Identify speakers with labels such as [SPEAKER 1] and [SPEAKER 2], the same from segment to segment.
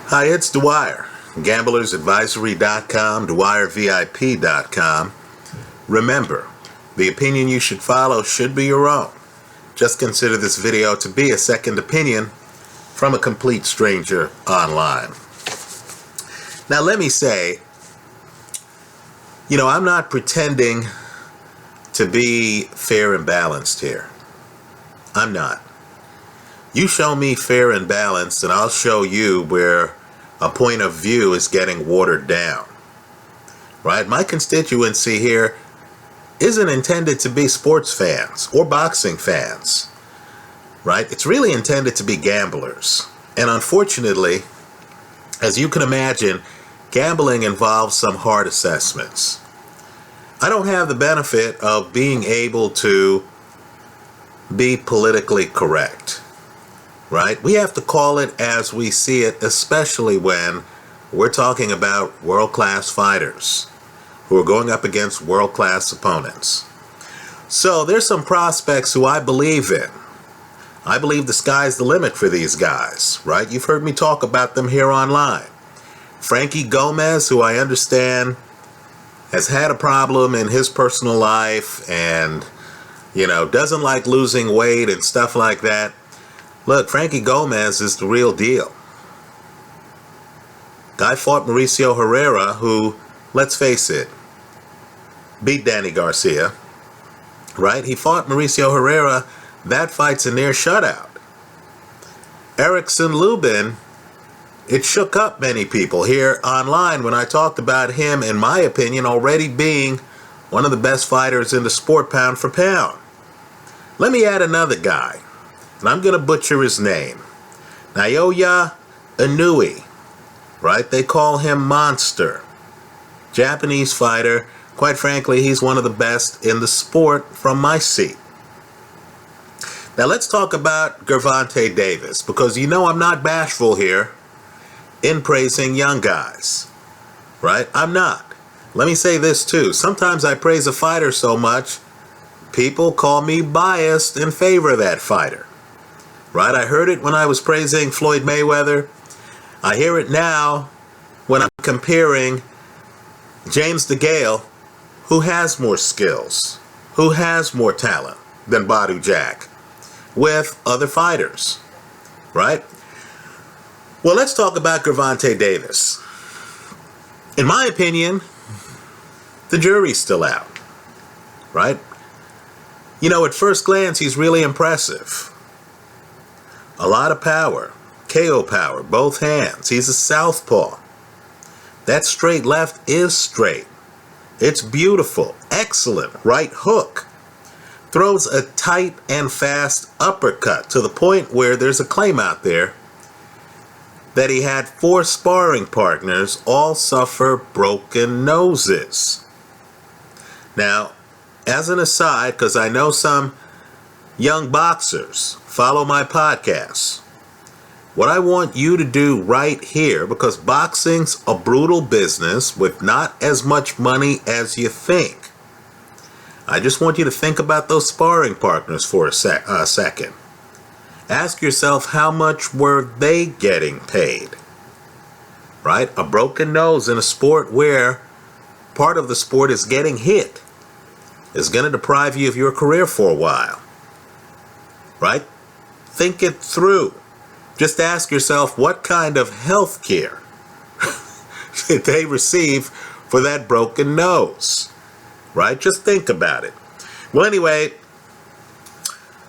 [SPEAKER 1] Hi, it's Dwyer, gamblersadvisory.com, dwyervip.com. Remember, the opinion you should follow should be your own. Just consider this video to be a second opinion from a complete stranger online. Now let me say, I'm not pretending to be fair and balanced here. I'm not. You show me fair and balanced and I'll show you where a point of view is getting watered down. Right? My constituency here isn't intended to be sports fans or boxing fans. Right? It's really intended to be gamblers. And unfortunately, as you can imagine, gambling involves some hard assessments. I don't have the benefit of being able to be politically correct. Right? We have to call it as we see it, especially when we're talking about world-class fighters who are going up against world-class opponents. So there's some prospects who I believe in. I believe the sky's the limit for these guys, right? You've heard me talk about them here online. Frankie Gomez, who I understand has had a problem in his personal life and, doesn't like losing weight and stuff like that. Look, Frankie Gomez is the real deal. Guy fought Mauricio Herrera, who, let's face it, beat Danny Garcia. Right? He fought Mauricio Herrera. That fight's a near shutout. Erickson Lubin, it shook up many people here online when I talked about him, in my opinion, already being one of the best fighters in the sport pound for pound. Let me add another guy. And I'm going to butcher his name. Naoya Inoue, right? They call him Monster. Japanese fighter. Quite frankly, he's one of the best in the sport from my seat. Now let's talk about Gervonta Davis, because I'm not bashful here in praising young guys, right? I'm not. Let me say this too. Sometimes I praise a fighter so much, people call me biased in favor of that fighter. Right? I heard it when I was praising Floyd Mayweather. I hear it now when I'm comparing James DeGale, who has more skills, who has more talent than Badu Jack, with other fighters. Right? Well, let's talk about Gervonta Davis. In my opinion, the jury's still out. Right? At first glance, he's really impressive. A lot of power, KO power, both hands. He's a southpaw. That straight left is straight. It's beautiful, excellent right hook. Throws a tight and fast uppercut to the point where there's a claim out there that he had 4 sparring partners all suffer broken noses. Now, as an aside, because I know some young boxers follow my podcasts, what I want you to do right here, because boxing's a brutal business with not as much money as you think. I just want you to think about those sparring partners for a second. Ask yourself, how much were they getting paid? Right? A broken nose in a sport where part of the sport is getting hit is going to deprive you of your career for a while. Right? Think it through. Just ask yourself, what kind of health care did they receive for that broken nose? Right? Just think about it. Well, anyway,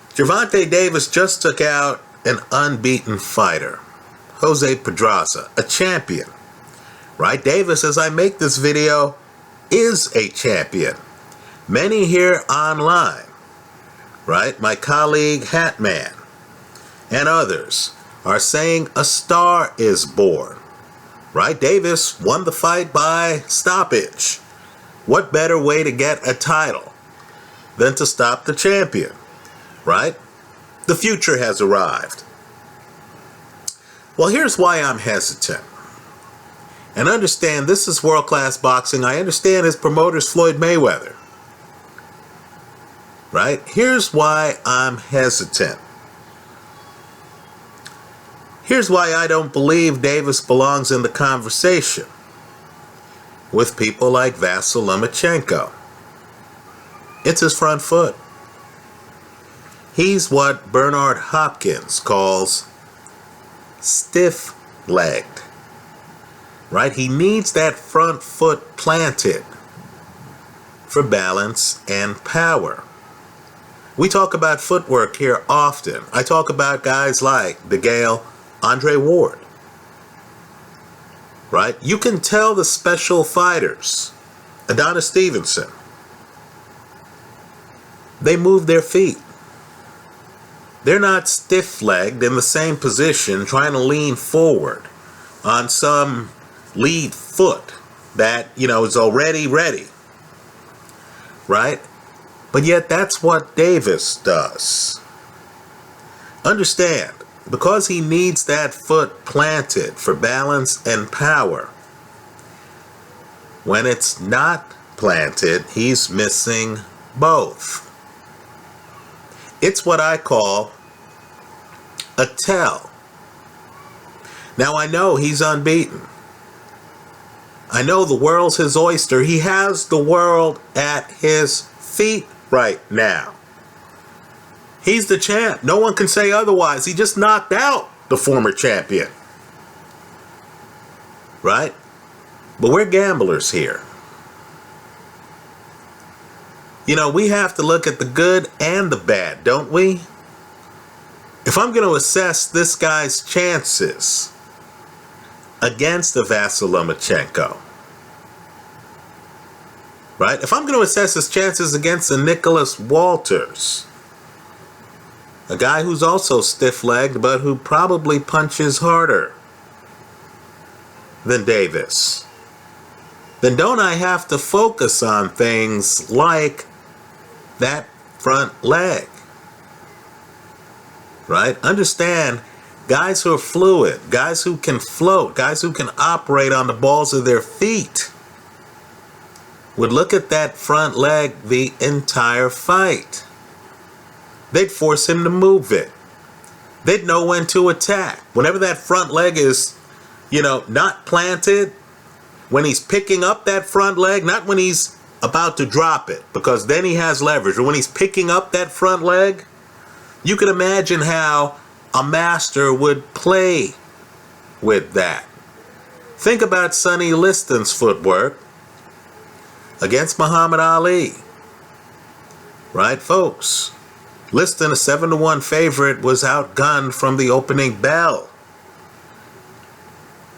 [SPEAKER 1] Gervonta Davis just took out an unbeaten fighter, Jose Pedraza, a champion. Right? Davis, as I make this video, is a champion. Many here online, right? My colleague Hatman and others are saying a star is born. Right? Davis won the fight by stoppage. What better way to get a title than to stop the champion? Right? The future has arrived. Well, here's why I'm hesitant. And understand, this is world-class boxing. I understand his promoter's Floyd Mayweather. Right? Here's why I'm hesitant. Here's why I don't believe Davis belongs in the conversation with people like Vasyl Lomachenko. It's his front foot. He's what Bernard Hopkins calls stiff-legged, right? He needs that front foot planted for balance and power. We talk about footwork here often. I talk about guys like DeGale, Andre Ward, right? You can tell the special fighters, Adonis Stevenson, they move their feet. They're not stiff-legged in the same position trying to lean forward on some lead foot that, is already ready, right? But yet that's what Davis does. Understand, because he needs that foot planted for balance and power, when it's not planted, he's missing both. It's what I call a tell. Now I know he's unbeaten. I know the world's his oyster. He has the world at his feet right now. He's the champ. No one can say otherwise. He just knocked out the former champion. Right? But we're gamblers here. We have to look at the good and the bad, don't we? If I'm going to assess this guy's chances against the Vasyl Lomachenko, right? If I'm going to assess his chances against the Nicholas Walters, a guy who's also stiff-legged but who probably punches harder than Davis, then don't I have to focus on things like that front leg, right? Understand, guys who are fluid, guys who can float, guys who can operate on the balls of their feet would look at that front leg the entire fight. They'd force him to move it. They'd know when to attack. Whenever that front leg is, not planted, when he's picking up that front leg, not when he's about to drop it, because then he has leverage. But when he's picking up that front leg, you can imagine how a master would play with that. Think about Sonny Liston's footwork against Muhammad Ali. Right, folks? Liston, a 7-1 favorite, was outgunned from the opening bell.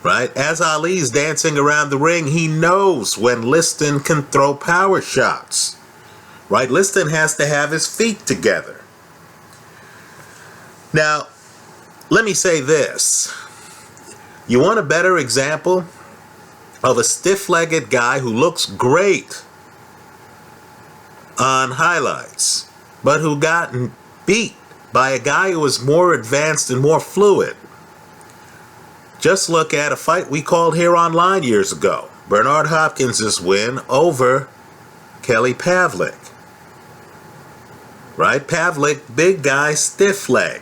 [SPEAKER 1] Right? As Ali's dancing around the ring, he knows when Liston can throw power shots. Right? Liston has to have his feet together. Now, let me say this. You want a better example of a stiff-legged guy who looks great on highlights, but who got beat by a guy who was more advanced and more fluid? Just look at a fight we called here online years ago. Bernard Hopkins' win over Kelly Pavlik. Right? Pavlik, big guy, stiff-legged.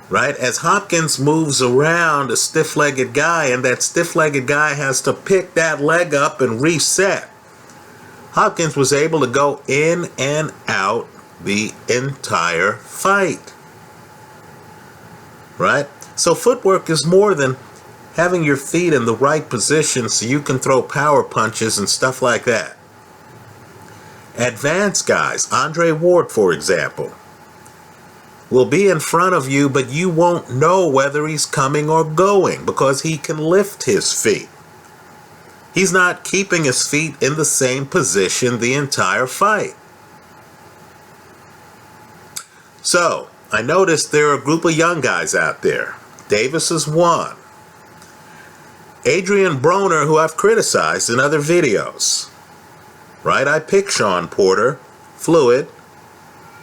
[SPEAKER 1] Right? As Hopkins moves around a stiff-legged guy, and that stiff-legged guy has to pick that leg up and reset, Hopkins was able to go in and out the entire fight. Right? So footwork is more than having your feet in the right position so you can throw power punches and stuff like that. Advanced guys, Andre Ward, for example, will be in front of you, but you won't know whether he's coming or going because he can lift his feet. He's not keeping his feet in the same position the entire fight. So, I noticed there are a group of young guys out there. Davis is one. Adrian Broner, who I've criticized in other videos. Right? I picked Sean Porter, fluid,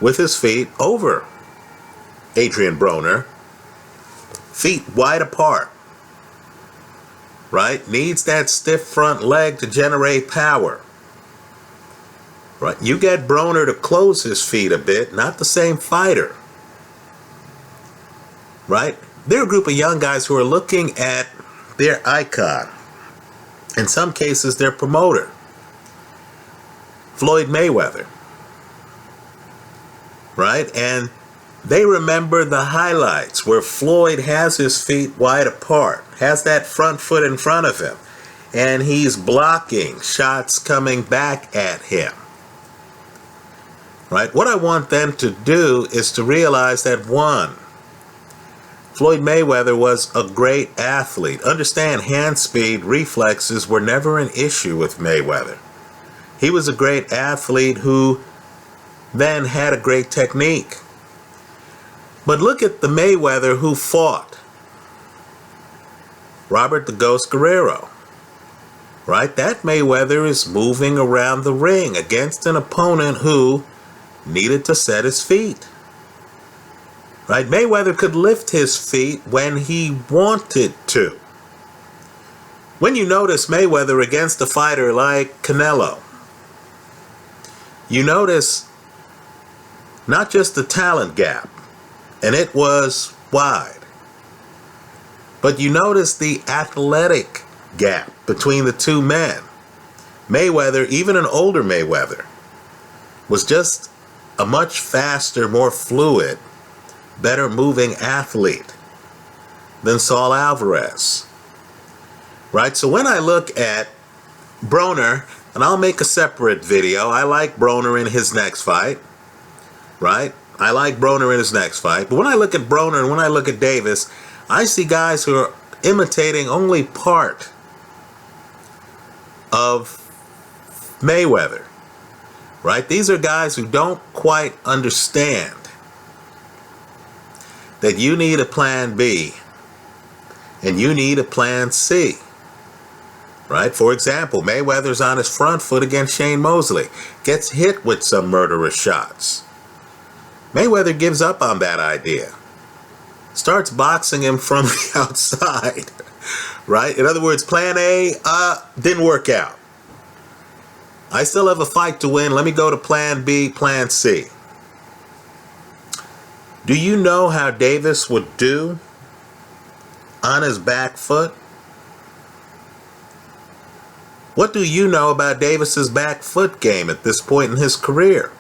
[SPEAKER 1] with his feet over Adrian Broner. Feet wide apart. Right? Needs that stiff front leg to generate power. Right? You get Broner to close his feet a bit, not the same fighter. Right? They're a group of young guys who are looking at their icon, in some cases their promoter, Floyd Mayweather, right? And they remember the highlights where Floyd has his feet wide apart, has that front foot in front of him, and he's blocking shots coming back at him. Right? What I want them to do is to realize that, one, Floyd Mayweather was a great athlete. Understand, hand speed, reflexes were never an issue with Mayweather. He was a great athlete who then had a great technique. But look at the Mayweather who fought Robert the Ghost Guerrero. Right? That Mayweather is moving around the ring against an opponent who needed to set his feet. Right? Mayweather could lift his feet when he wanted to. When you notice Mayweather against a fighter like Canelo, you notice not just the talent gap, and it was wide, but you notice the athletic gap between the two men. Mayweather, even an older Mayweather, was just a much faster, more fluid, better moving athlete than Saul Alvarez. Right? So when I look at Broner, and I'll make a separate video, I like Broner in his next fight. Right? I like Broner in his next fight. But when I look at Broner and when I look at Davis, I see guys who are imitating only part of Mayweather. Right? These are guys who don't quite understand that you need a plan B and you need a plan C. Right? For example, Mayweather's on his front foot against Shane Mosley, gets hit with some murderous shots. Mayweather gives up on that idea, starts boxing him from the outside. Right? In other words, plan A didn't work out. I still have a fight to win. Let me go to plan B, plan C. Do you know how Davis would do on his back foot? What do you know about Davis's back foot game at this point in his career?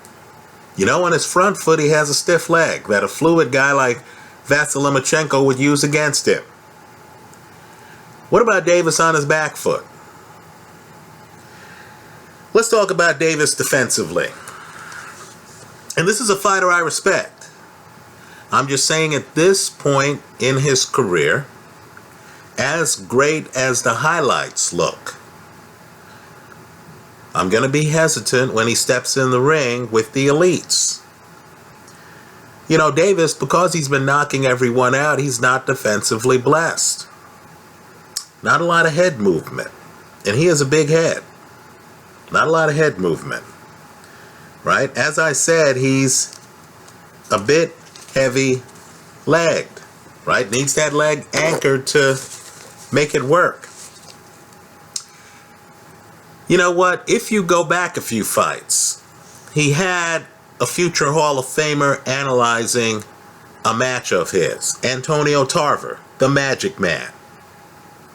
[SPEAKER 1] You know, on his front foot, he has a stiff leg that a fluid guy like Vasyl Lomachenko would use against him. What about Davis on his back foot? Let's talk about Davis defensively. And this is a fighter I respect. I'm just saying at this point in his career, as great as the highlights look, I'm going to be hesitant when he steps in the ring with the elites. You know, Davis, because he's been knocking everyone out, he's not defensively blessed. Not a lot of head movement. And he has a big head. Not a lot of head movement. Right? As I said, he's a bit heavy-legged. Right? Needs that leg anchored to make it work. You know what? If you go back a few fights, he had a future Hall of Famer analyzing a match of his, Antonio Tarver, the Magic Man.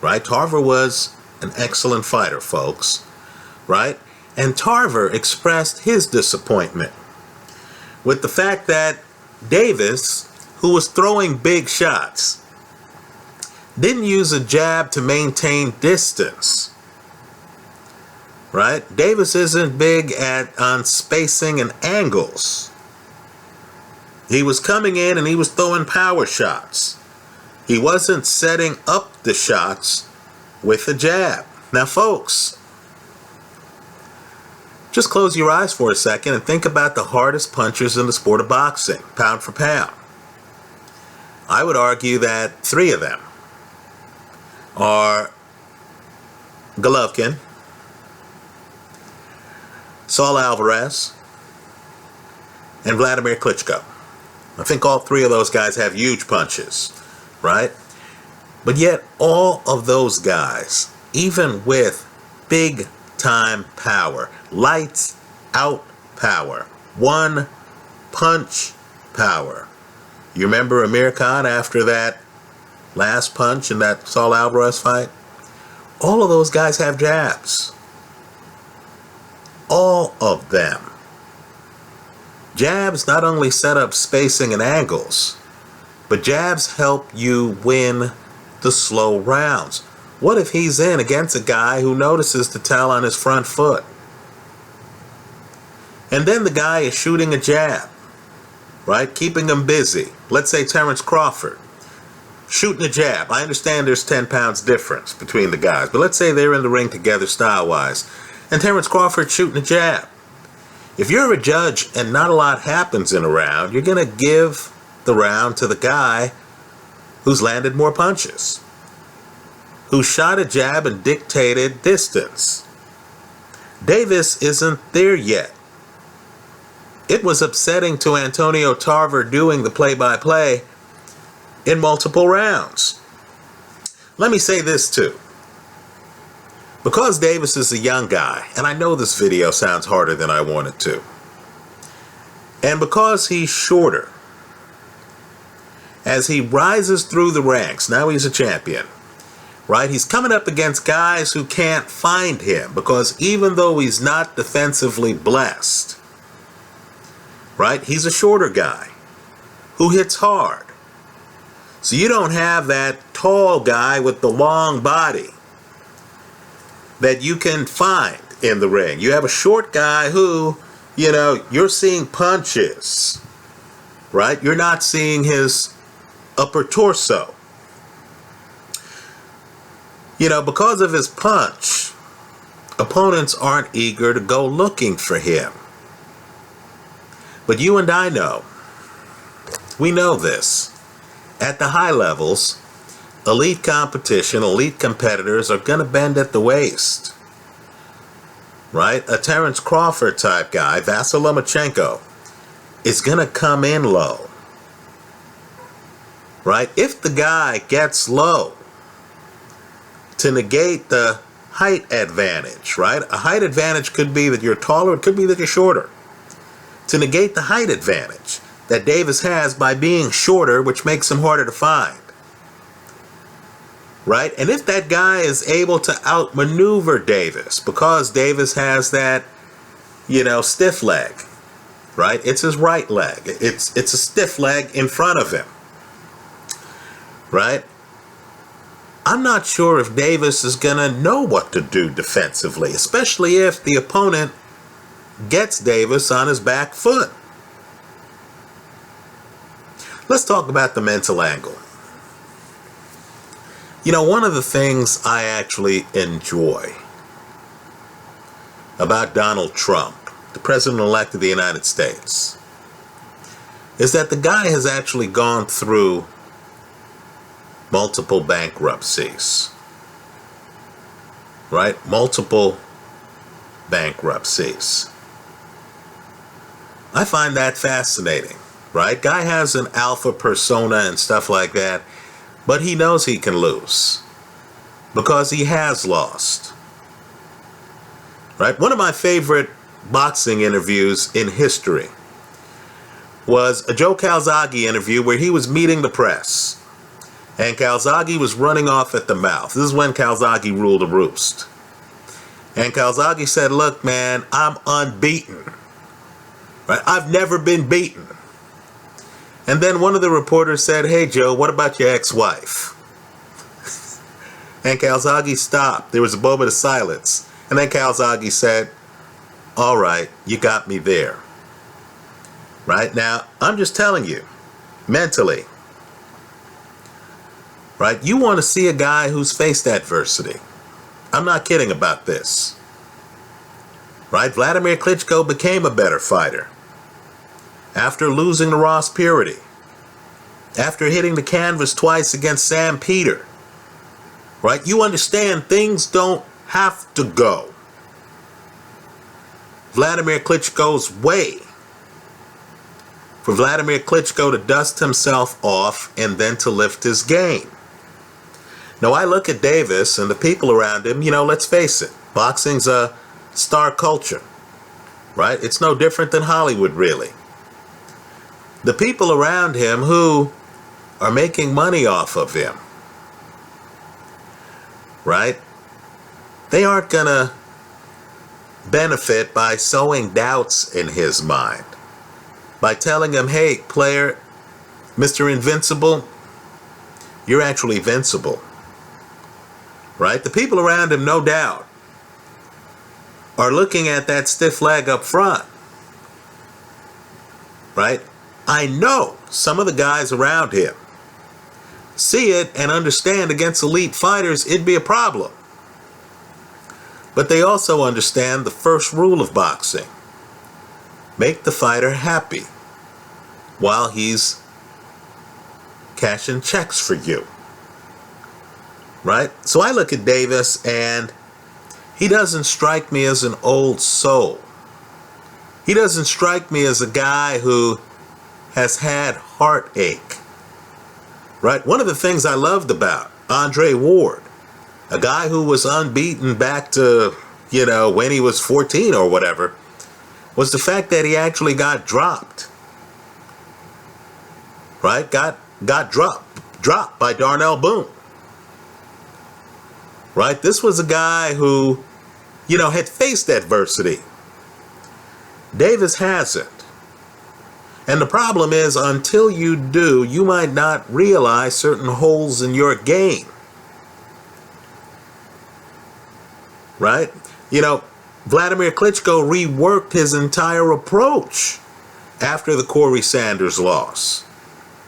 [SPEAKER 1] Right? Tarver was an excellent fighter, folks. Right? And Tarver expressed his disappointment with the fact that Davis, who was throwing big shots, didn't use a jab to maintain distance. Right? Davis isn't big on spacing and angles. He was coming in and he was throwing power shots. He wasn't setting up the shots with a jab. Now, folks, just close your eyes for a second and think about the hardest punchers in the sport of boxing, pound for pound. I would argue that 3 of them are Golovkin, Saul Alvarez, and Vladimir Klitschko. I think all 3 of those guys have huge punches, right? But yet all of those guys, even with big time power, lights out power, one punch power. You remember Amir Khan after that last punch in that Saul Alvarez fight, all of those guys have jabs. All of them. Jabs not only set up spacing and angles, but jabs help you win the slow rounds. What if he's in against a guy who notices the tell on his front foot? And then the guy is shooting a jab, right? Keeping him busy. Let's say Terrence Crawford, shooting a jab. I understand there's 10 pounds difference between the guys, but let's say they're in the ring together style-wise, and Terrence Crawford shooting a jab. If you're a judge and not a lot happens in a round, you're going to give the round to the guy who's landed more punches, who shot a jab and dictated distance. Davis isn't there yet. It was upsetting to Antonio Tarver doing the play-by-play in multiple rounds. Let me say this too. Because Davis is a young guy, and I know this video sounds harder than I want it to, and because he's shorter, as he rises through the ranks, now he's a champion, right? He's coming up against guys who can't find him, because even though he's not defensively blessed, right, he's a shorter guy who hits hard. So you don't have that tall guy with the long body that you can find in the ring. You have a short guy who, you're seeing punches, right? You're not seeing his upper torso. Because of his punch, opponents aren't eager to go looking for him. But you and I know, we know this. At the high levels, elite competition, elite competitors are going to bend at the waist. Right? A Terrence Crawford type guy, Vasyl Lomachenko, is going to come in low. Right? If the guy gets low to negate the height advantage, right? A height advantage could be that you're taller, it could be that you're shorter. To negate the height advantage that Davis has by being shorter, which makes him harder to find. Right? And if that guy is able to outmaneuver Davis, because Davis has that, stiff leg, right? It's his right leg. It's a stiff leg in front of him, right? I'm not sure if Davis is going to know what to do defensively, especially if the opponent gets Davis on his back foot. Let's talk about the mental angle. One of the things I actually enjoy about Donald Trump, the president-elect of the United States, is that the guy has actually gone through multiple bankruptcies. Right? Multiple bankruptcies. I find that fascinating, right? Guy has an alpha persona and stuff like that, but he knows he can lose because he has lost, right? One of my favorite boxing interviews in history was a Joe Calzaghe interview where he was meeting the press, and Calzaghe was running off at the mouth. This is when Calzaghe ruled the roost. And Calzaghe said, "Look, man, I'm unbeaten. Right? I've never been beaten." And then one of the reporters said, "Hey, Joe, what about your ex-wife?" And Calzaghe stopped. There was a moment of silence. And then Calzaghe said, "All right, you got me there." Right? Now, I'm just telling you, mentally, right? You want to see a guy who's faced adversity. I'm not kidding about this. Right? Vladimir Klitschko became a better fighter after losing to Ross Purity, after hitting the canvas twice against Sam Peter. Right? You understand things don't have to go Vladimir Klitschko's way for Vladimir Klitschko to dust himself off and then to lift his game. Now, I look at Davis and the people around him, let's face it, boxing's a star culture, right? It's no different than Hollywood, really. The people around him who are making money off of him, right? They aren't going to benefit by sowing doubts in his mind, by telling him, hey, player, Mr. Invincible, you're actually vincible, right? The people around him, no doubt, are looking at that stiff leg up front, right? I know some of the guys around him see it and understand against elite fighters it'd be a problem. But they also understand the first rule of boxing. Make the fighter happy while he's cashing checks for you. Right? So I look at Davis and he doesn't strike me as an old soul. He doesn't strike me as a guy who has had heartache. Right? One of the things I loved about Andre Ward, a guy who was unbeaten back to, when he was 14 or whatever, was the fact that he actually got dropped. Right? Got dropped by Darnell Boone. Right? This was a guy who, had faced adversity. Davis hasn't. And the problem is, until you do, you might not realize certain holes in your game. Right? Vladimir Klitschko reworked his entire approach after the Corey Sanders loss.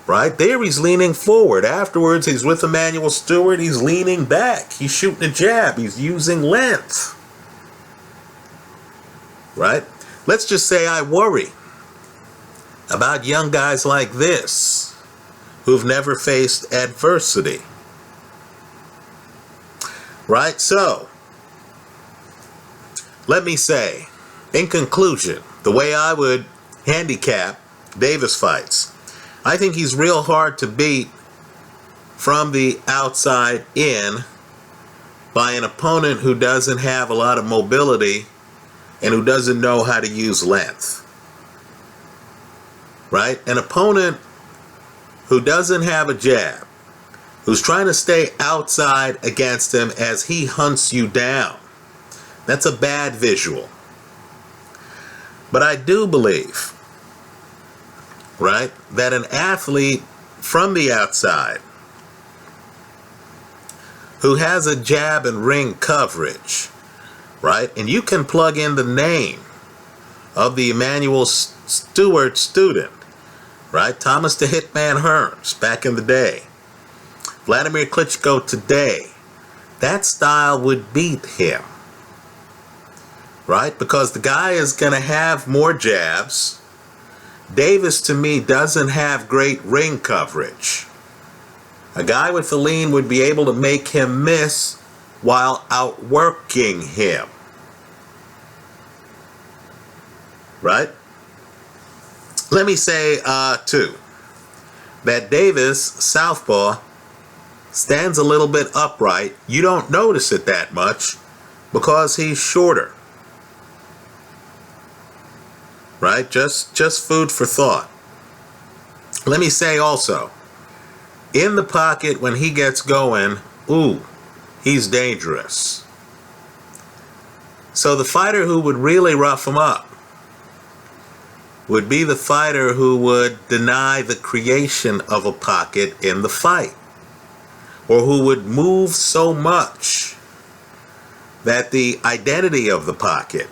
[SPEAKER 1] Right? There he's leaning forward. Afterwards, he's with Emmanuel Stewart. He's leaning back. He's shooting a jab. He's using length. Right? Let's just say I worry about young guys like this who've never faced adversity. Right? So, let me say, in conclusion, the way I would handicap Davis fights, I think he's real hard to beat from the outside in by an opponent who doesn't have a lot of mobility and who doesn't know how to use length. Right? An opponent who doesn't have a jab, who's trying to stay outside against him as he hunts you down. That's a bad visual. But I do believe, right, that an athlete from the outside who has a jab and ring coverage, right, and you can plug in the name of the Emmanuel Stewart student, right, Thomas the Hitman Hearns back in the day, Vladimir Klitschko today, that style would beat him. Right? Because the guy is going to have more jabs. Davis, to me, doesn't have great ring coverage. A guy with the lean would be able to make him miss while outworking him. Right? Let me say, too, that Davis, southpaw, stands a little bit upright. You don't notice it that much because he's shorter. Right? Just food for thought. Let me say also, in the pocket when he gets going, he's dangerous. So the fighter who would really rough him up would be the fighter who would deny the creation of a pocket in the fight, or who would move so much that the identity of the pocket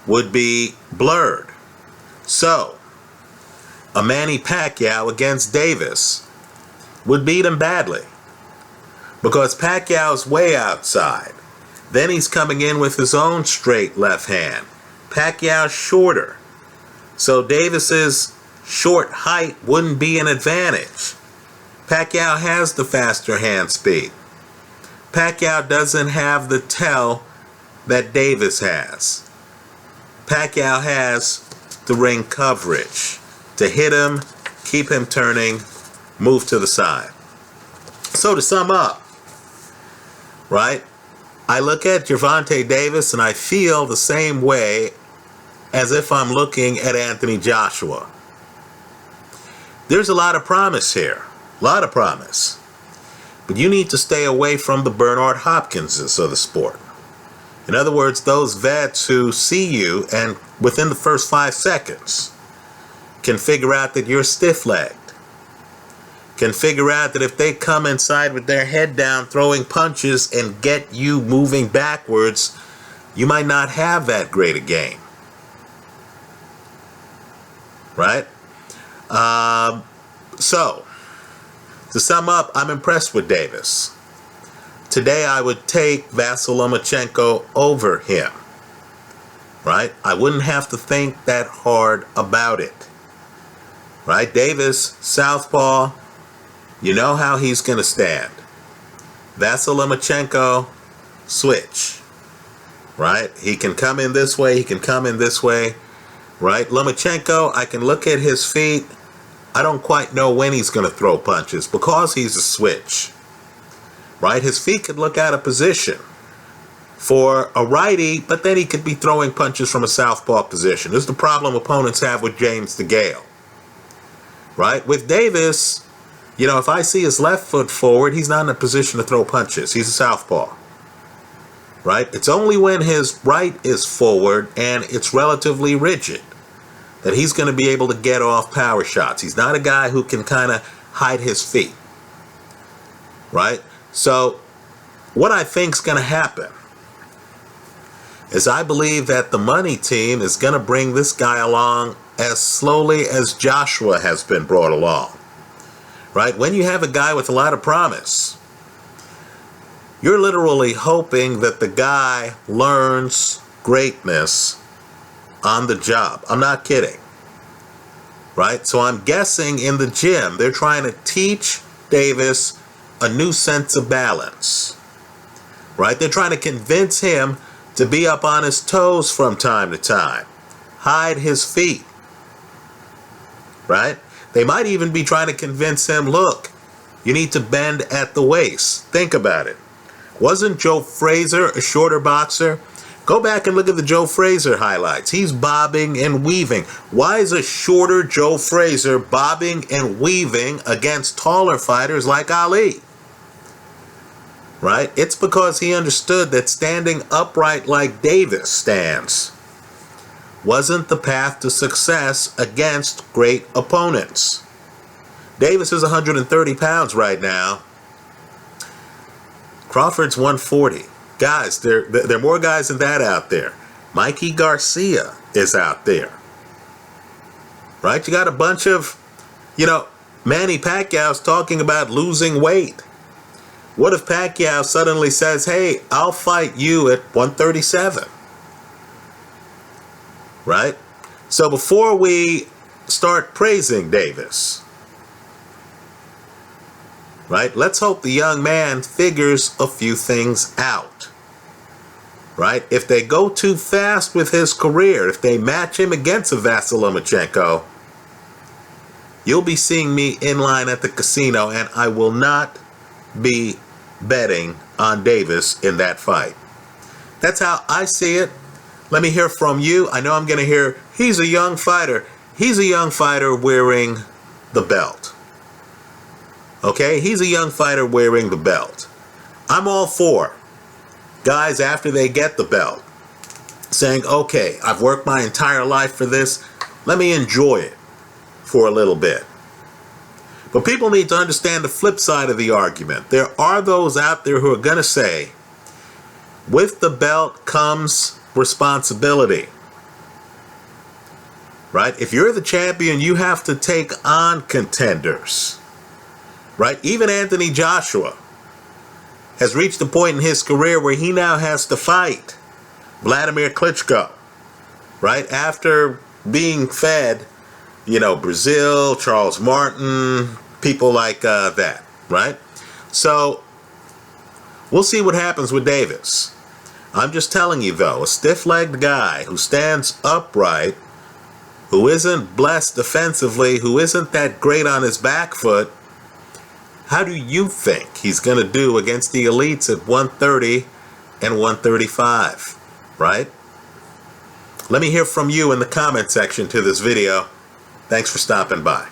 [SPEAKER 1] would be blurred. So, a Manny Pacquiao against Davis would beat him badly because Pacquiao's way outside. Then he's coming in with his own straight left hand. Pacquiao's shorter. So Davis's short height wouldn't be an advantage. Pacquiao has the faster hand speed. Pacquiao doesn't have the tell that Davis has. Pacquiao has the ring coverage to hit him, keep him turning, move to the side. So to sum up, right, I look at Gervonta Davis and I feel the same way as if I'm looking at Anthony Joshua. There's a lot of promise here, a lot of promise. But you need to stay away from the Bernard Hopkinses of the sport. In other words, those vets who see you and within the first 5 seconds can figure out that you're stiff-legged, can figure out that if they come inside with their head down throwing punches and get you moving backwards, you might not have that great a game. Right? So, to sum up, I'm impressed with Davis. Today I would take Vasyl Lomachenko over him. Right? I wouldn't have to think that hard about it. Right? Davis, southpaw, you know how he's going to stand. Vasyl Lomachenko, switch. Right? He can come in this way, he can come in this way. Right? Lomachenko, I can look at his feet. I don't quite know when he's going to throw punches because he's a switch. Right? His feet could look out of position for a righty, but then he could be throwing punches from a southpaw position. This is the problem opponents have with James DeGale. Right? With Davis, you know, if I see his left foot forward, he's not in a position to throw punches. He's a southpaw. Right? It's only when his right is forward and it's relatively rigid that he's going to be able to get off power shots. He's not a guy who can kind of hide his feet. Right? So, what I think is going to happen is I believe that the money team is going to bring this guy along as slowly as Joshua has been brought along. Right? When you have a guy with a lot of promise, you're literally hoping that the guy learns greatness on the job. I'm not kidding. Right? So I'm guessing in the gym, they're trying to teach Davis a new sense of balance. Right? They're trying to convince him to be up on his toes from time to time. Hide his feet. Right? They might even be trying to convince him, look, you need to bend at the waist. Think about it. Wasn't Joe Frazier a shorter boxer? Go back and look at the Joe Frazier highlights. He's bobbing and weaving. Why is a shorter Joe Frazier bobbing and weaving against taller fighters like Ali? Right? It's because he understood that standing upright like Davis stands wasn't the path to success against great opponents. Davis is 130 pounds right now. Crawford's 140. Guys, there are more guys than that out there. Mikey Garcia is out there. Right? You got a bunch of, Manny Pacquiao's talking about losing weight. What if Pacquiao suddenly says, hey, I'll fight you at 137? Right? So before we start praising Davis, right, let's hope the young man figures a few things out. Right? If they go too fast with his career, if they match him against a Vasyl Lomachenko, you'll be seeing me in line at the casino, and I will not be betting on Davis in that fight. That's how I see it. Let me hear from you. I know I'm going to hear, he's a young fighter. He's a young fighter wearing the belt. Okay? He's a young fighter wearing the belt. I'm all for guys after they get the belt saying, okay, I've worked my entire life for this. Let me enjoy it for a little bit. But people need to understand the flip side of the argument. There are those out there who are going to say, with the belt comes responsibility. Right? If you're the champion, you have to take on contenders. Right? Even Anthony Joshua has reached a point in his career where he now has to fight Vladimir Klitschko. Right? After being fed, Brazil, Charles Martin, people like that. Right? So, we'll see what happens with Davis. I'm just telling you, though, a stiff-legged guy who stands upright, who isn't blessed defensively, who isn't that great on his back foot, how do you think he's going to do against the elites at 130 and 135, right? Let me hear from you in the comment section to this video. Thanks for stopping by.